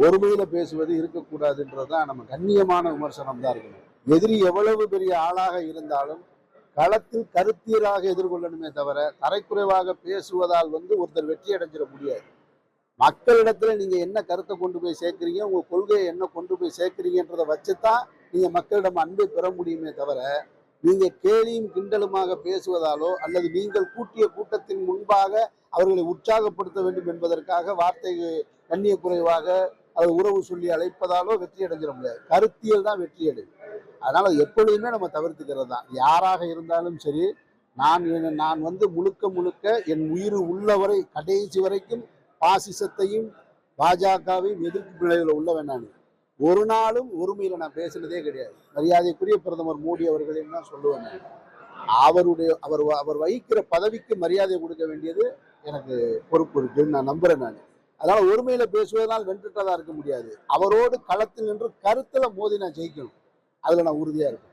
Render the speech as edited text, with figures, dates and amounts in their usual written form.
ஒருமையில பேசுவது இருக்கக்கூடாதுன்றதுதான் நம்ம கண்ணியமான விமர்சனம் தான் இருக்கணும். எதிரி எவ்வளவு பெரிய ஆளாக இருந்தாலும் களத்தில் கருத்தியலாக எதிர்கொள்ளணுமே தவிர தரைக்குறைவாக பேசுவதால் ஒருத்தர் வெற்றி அடைஞ்சிட முடியாது. மக்களிடத்துல நீங்க என்ன கருத்தை கொண்டு போய் சேர்க்கிறீங்க, உங்க கொள்கையை என்ன கொண்டு போய் சேர்க்கிறீங்கன்றதை வச்சுதான் நீங்க மக்களிடம் அன்பை பெற முடியுமே தவிர நீங்க கேலியும் கிண்டலுமாக பேசுவதாலோ அல்லது நீங்கள் கூட்டிய கூட்டத்தின் முன்பாக அவர்களை உற்சாகப்படுத்த வேண்டும் என்பதற்காக வார்த்தை கண்ணிய குறைவாக அது உறவு சொல்லி அழைப்பதாலோ வெற்றி அடைஞ்சிட முடியாது. கருத்தியல் தான் வெற்றி அடையும். அதனால எப்பொழுதுமே நம்ம தவிர்த்துக்கிறது தான். யாராக இருந்தாலும் சரி, நான் முழுக்க முழுக்க என் உயிர் உள்ளவரை கடைசி வரைக்கும் பாசிசத்தையும் பாஜகவையும் எதிர்ப்பு நிலையில் உள்ளவன். நான் ஒரு நாளும் ஒருமையில நான் பேசினதே கிடையாது. மரியாதைக்குரிய பிரதமர் மோடி அவர்களையும் தான் சொல்லுவேன். அவர் வகிக்கிற பதவிக்கு மரியாதை கொடுக்க வேண்டியது எனக்கு பொறுப்பு இருக்குன்னு நான் நம்புறேன். நான் அதனால ஒருமையில பேசுவதனால் வென்றுட்டதா இருக்க முடியாது. அவரோடு களத்தில் நின்று கருத்துல மோதி நான் ஜெயிக்கணும். அதுல நான் உறுதியா இருக்கேன்.